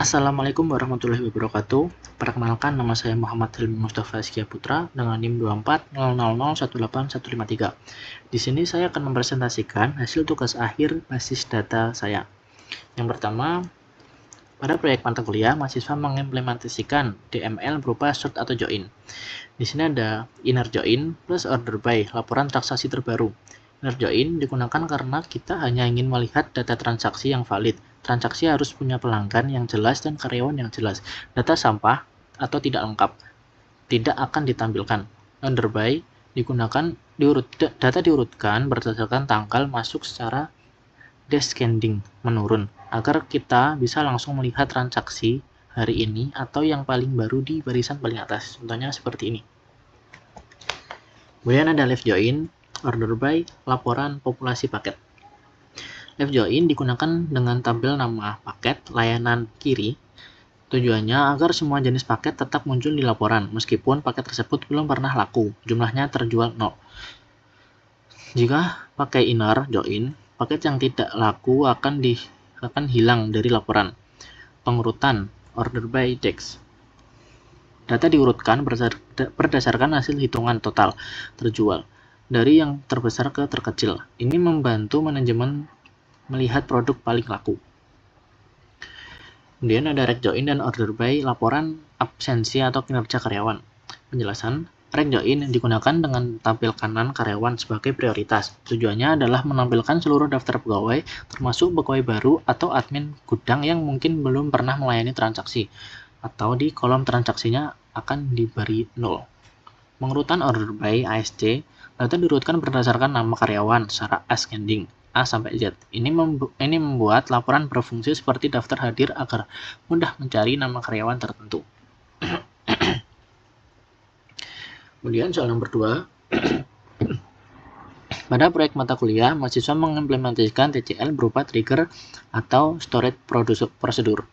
Assalamualaikum warahmatullahi wabarakatuh. Perkenalkan, nama saya Muhammad Hilmi Mustafa Eskia Putra dengan NIM 2400018153. Di sini saya akan mempresentasikan hasil tugas akhir basis data saya. Yang pertama, pada proyek mata kuliah, mahasiswa mengimplementasikan DML berupa sort atau join. Di sini ada inner join plus order by, laporan transaksi terbaru. Inner join digunakan karena kita hanya ingin melihat data transaksi yang valid. Transaksi harus punya pelanggan yang jelas dan karyawan yang jelas. Data sampah atau tidak lengkap tidak akan ditampilkan. Order by digunakan data diurutkan berdasarkan tanggal masuk secara descending menurun agar kita bisa langsung melihat transaksi hari ini atau yang paling baru di barisan paling atas. Contohnya seperti ini. Kemudian ada left join, order by, laporan populasi paket. Left join digunakan dengan tabel nama paket layanan kiri. Tujuannya agar semua jenis paket tetap muncul di laporan, meskipun paket tersebut belum pernah laku, jumlahnya terjual 0. Jika pakai inner join, paket yang tidak laku akan hilang dari laporan. Pengurutan, order by dex. Data diurutkan berdasarkan hasil hitungan total terjual, dari yang terbesar ke terkecil. Ini membantu manajemen melihat produk paling laku. Kemudian ada rec join dan order by, laporan absensi atau kinerja karyawan. Penjelasan, rec join digunakan dengan tampil kanan karyawan sebagai prioritas. Tujuannya adalah menampilkan seluruh daftar pegawai, termasuk pegawai baru atau admin gudang yang mungkin belum pernah melayani transaksi, atau di kolom transaksinya akan diberi 0. Pengurutan order by ASC, data diurutkan berdasarkan nama karyawan secara ascending A sampai Z. Ini membuat laporan berfungsi seperti daftar hadir agar mudah mencari nama karyawan tertentu. Kemudian soal nomor 2. Pada proyek mata kuliah, mahasiswa mengimplementasikan TCL berupa trigger atau storage procedure.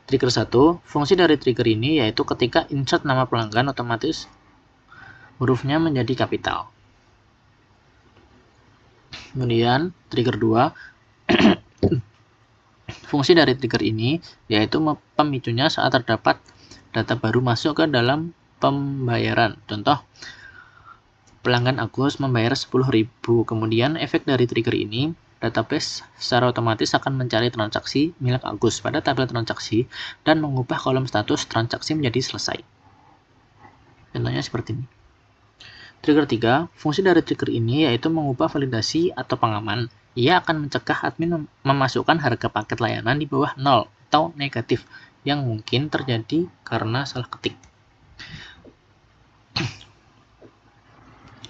Trigger 1, fungsi dari trigger ini yaitu ketika insert nama pelanggan otomatis hurufnya menjadi kapital. Kemudian trigger 2, fungsi dari trigger ini yaitu pemicunya saat terdapat data baru masuk ke dalam pembayaran. Contoh, pelanggan Agus membayar 10.000. Kemudian efek dari trigger ini, database secara otomatis akan mencari transaksi milik Agus pada tabel transaksi dan mengubah kolom status transaksi menjadi selesai. Contohnya seperti ini. Trigger 3, fungsi dari trigger ini yaitu mengubah validasi atau pengaman. Ia akan mencegah admin memasukkan harga paket layanan di bawah 0 atau negatif yang mungkin terjadi karena salah ketik.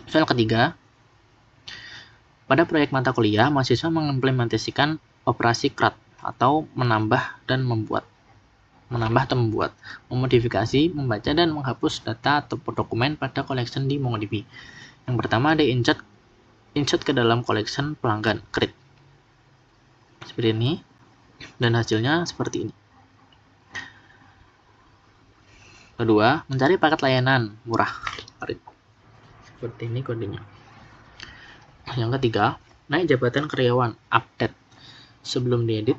Soal ketiga, pada proyek mata kuliah, mahasiswa mengimplementasikan operasi CRUD atau menambah atau membuat, memodifikasi, membaca, dan menghapus data atau dokumen pada collection di MongoDB. Yang pertama ada insert ke dalam collection pelanggan, create. Seperti ini, dan hasilnya seperti ini. Kedua, mencari paket layanan murah, seperti ini kodenya. Yang ketiga, naik jabatan karyawan, update sebelum diedit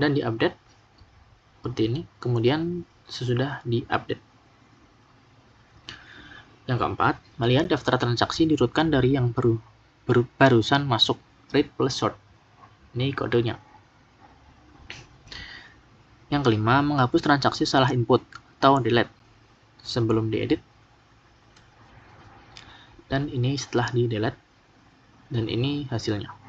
dan diupdate seperti ini, kemudian sesudah diupdate. Yang keempat, melihat daftar transaksi diurutkan dari yang barusan masuk, read plus sort. Ini kodenya. Yang kelima, menghapus transaksi salah input atau delete sebelum diedit. Dan ini setelah di delete. Dan ini hasilnya.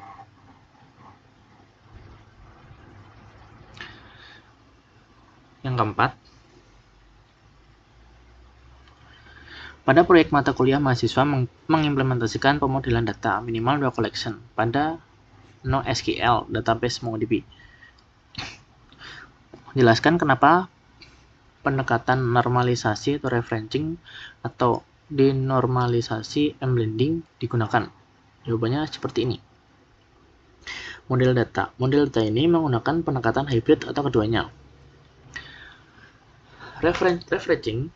Yang keempat, pada proyek mata kuliah, mahasiswa mengimplementasikan pemodelan data minimal 2 collection pada NoSQL database MongoDB. Jelaskan kenapa pendekatan normalisasi atau referencing atau denormalisasi embedding digunakan. Jawabannya seperti ini. Model data ini menggunakan pendekatan hybrid atau keduanya. Referencing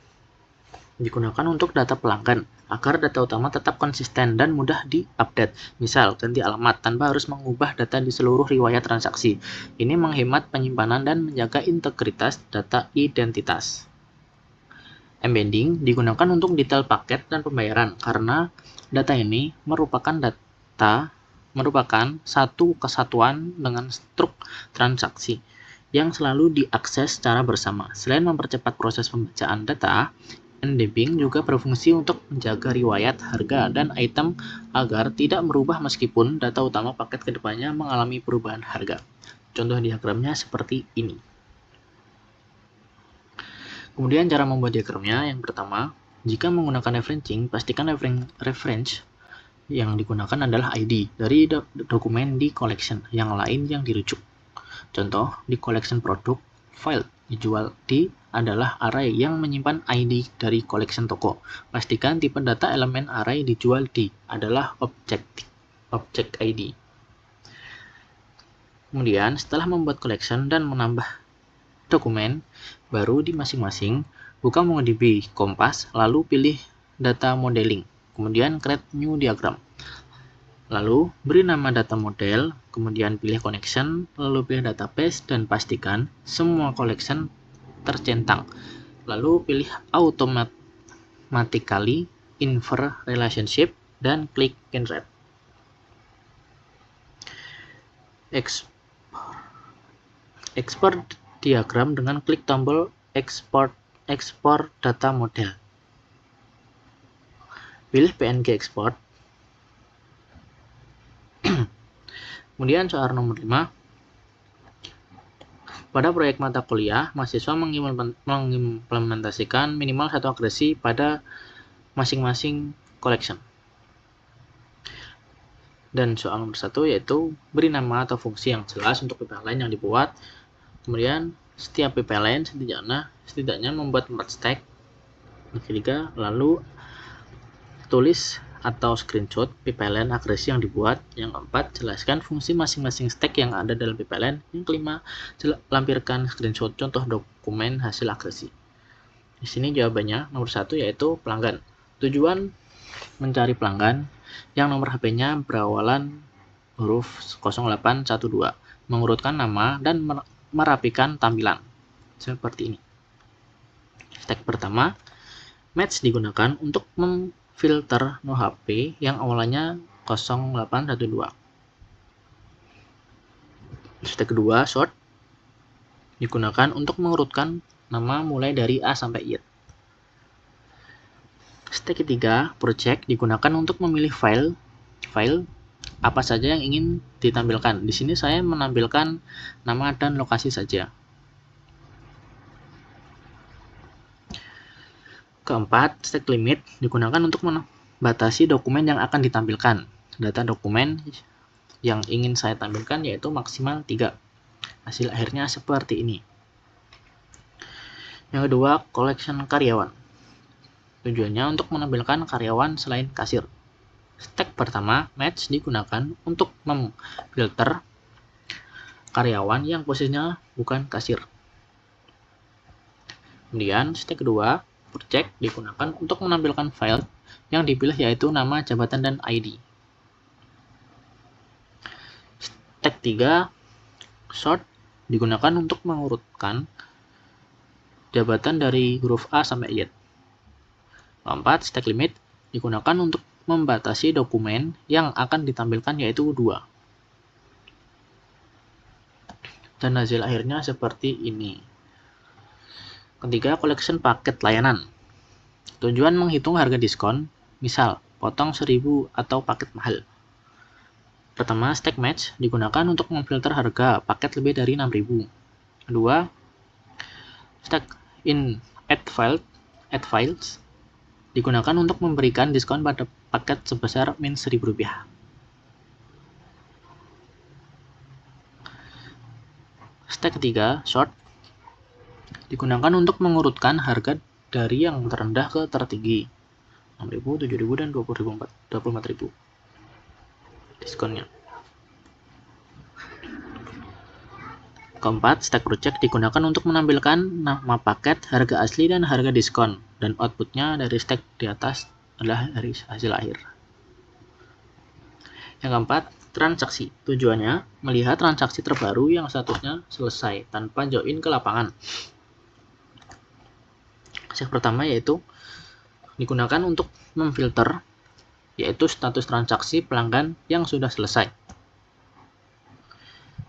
digunakan untuk data pelanggan agar data utama tetap konsisten dan mudah diupdate. Misal, ganti alamat tanpa harus mengubah data di seluruh riwayat transaksi. Ini menghemat penyimpanan dan menjaga integritas data identitas. Embedding digunakan untuk detail paket dan pembayaran karena data ini merupakan satu kesatuan dengan struk transaksi yang selalu diakses secara bersama. Selain mempercepat proses pembacaan data, embedding juga berfungsi untuk menjaga riwayat harga dan item agar tidak merubah meskipun data utama paket kedepannya mengalami perubahan harga. Contoh diagramnya seperti ini. Kemudian cara membuat diagramnya, yang pertama, jika menggunakan referencing, pastikan reference yang digunakan adalah ID dari dokumen di collection yang lain yang dirujuk. Contoh, di collection produk, file dijual di adalah array yang menyimpan ID dari collection toko. Pastikan tipe data elemen array dijual di adalah object ID. Kemudian, setelah membuat collection dan menambah dokumen baru di masing-masing, buka MongoDB Compass, lalu pilih data modeling, kemudian create new diagram. Lalu, beri nama data model, kemudian pilih connection, lalu pilih database, dan pastikan semua collection tercentang. Lalu pilih automatically infer relationship, dan klik generate. Export diagram dengan klik tombol export data model. Pilih PNG export. Kemudian soal nomor 5. Pada proyek mata kuliah, mahasiswa mengimplementasikan minimal satu agresi pada masing-masing collection. Dan soal nomor 1 yaitu beri nama atau fungsi yang jelas untuk pipeline yang dibuat. Kemudian setiap pipeline setidaknya membuat merge stack. Yang ketiga, lalu tulis atau screenshot pipeline agresi yang dibuat. Yang keempat, jelaskan fungsi masing-masing stack yang ada dalam pipeline. Yang kelima, lampirkan screenshot contoh dokumen hasil agresi. Di sini jawabannya nomor 1 yaitu pelanggan. Tujuan mencari pelanggan yang nomor HP-nya berawalan huruf 0812, mengurutkan nama dan merapikan tampilan seperti ini. Stack pertama, match digunakan untuk filter no HP yang awalnya 0812. Step kedua, sort digunakan untuk mengurutkan nama mulai dari A sampai Y. Step ketiga, project digunakan untuk memilih file apa saja yang ingin ditampilkan. Di sini saya menampilkan nama dan lokasi saja. Keempat, stack limit digunakan untuk membatasi dokumen yang akan ditampilkan. Data dokumen yang ingin saya tampilkan yaitu maksimal 3. Hasil akhirnya seperti ini. Yang kedua, collection karyawan. Tujuannya untuk menampilkan karyawan selain kasir. Stack pertama, match digunakan untuk memfilter karyawan yang posisinya bukan kasir. Kemudian, stack kedua, project digunakan untuk menampilkan file yang dipilih yaitu nama, jabatan, dan ID. Stack 3, sort digunakan untuk mengurutkan jabatan dari huruf A sampai Y. Keempat, stack limit digunakan untuk membatasi dokumen yang akan ditampilkan yaitu 2. Dan hasil akhirnya seperti ini. Ketiga, collection paket layanan. Tujuan menghitung harga diskon, misal potong 1000 atau paket mahal. Pertama, stack match digunakan untuk memfilter harga paket lebih dari 6000. Kedua, stack in add files digunakan untuk memberikan diskon pada paket sebesar min Rp1000. Stack ketiga, sort digunakan untuk mengurutkan harga dari yang terendah ke tertinggi. 6.000, 7.000, dan 24.000 diskonnya. Keempat, stack project digunakan untuk menampilkan nama paket, harga asli, dan harga diskon, dan outputnya dari stack di atas adalah dari hasil akhir. Yang keempat, transaksi. Tujuannya melihat transaksi terbaru yang statusnya selesai tanpa join ke lapangan. Step pertama yaitu digunakan untuk memfilter, yaitu status transaksi pelanggan yang sudah selesai.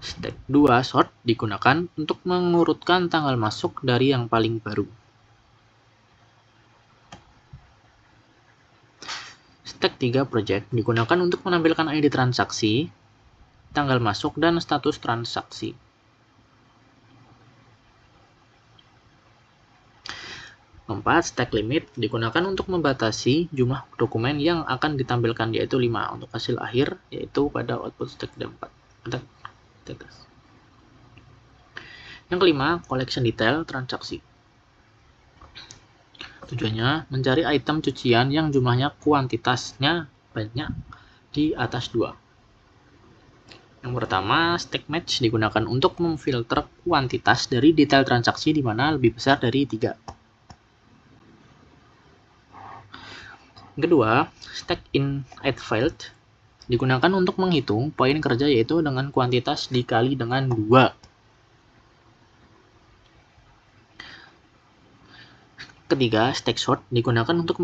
Step 2, sort, digunakan untuk mengurutkan tanggal masuk dari yang paling baru. Step 3, project, digunakan untuk menampilkan ID transaksi, tanggal masuk, dan status transaksi. Keempat, stack limit, digunakan untuk membatasi jumlah dokumen yang akan ditampilkan, yaitu 5 untuk hasil akhir, yaitu pada output stack 4. Yang kelima, collection detail transaksi. Tujuannya mencari item cucian yang jumlahnya kuantitasnya banyak di atas 2. Yang pertama, stack match digunakan untuk memfilter kuantitas dari detail transaksi di mana lebih besar dari 3. Yang kedua, stack in add field digunakan untuk menghitung poin kerja, yaitu dengan kuantitas dikali dengan 2. Ketiga, stack sort digunakan untuk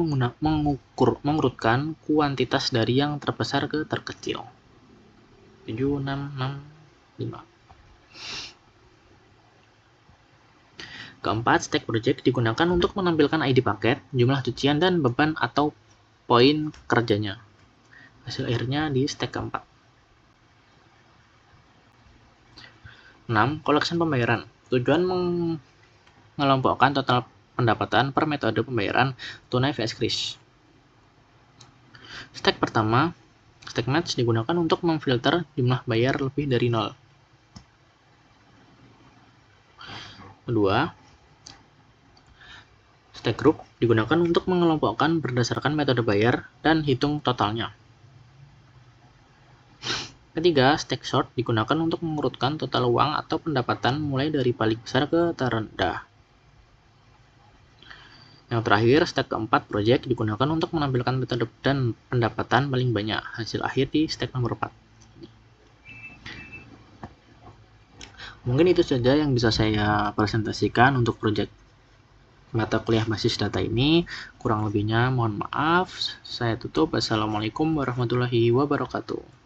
mengurutkan kuantitas dari yang terbesar ke terkecil. 7, 6, 6, 5. Keempat, stack project digunakan untuk menampilkan ID paket, jumlah cucian, dan beban atau poin kerjanya. Hasil akhirnya di stack keempat. 6. Collection pembayaran. Tujuan mengelompokkan total pendapatan per metode pembayaran tunai vs kris. Stack pertama, stack match digunakan untuk memfilter jumlah bayar lebih dari 0. Kedua, stack group digunakan untuk mengelompokkan berdasarkan metode bayar dan hitung totalnya. Ketiga, stack sort digunakan untuk mengurutkan total uang atau pendapatan mulai dari paling besar ke terendah. Yang terakhir, stack keempat, project, digunakan untuk menampilkan metode dan pendapatan paling banyak. Hasil akhir di stack nomor 4. Mungkin itu saja yang bisa saya presentasikan untuk project mata kuliah basis data ini. Kurang lebihnya mohon maaf. Saya tutup. Assalamualaikum warahmatullahi wabarakatuh.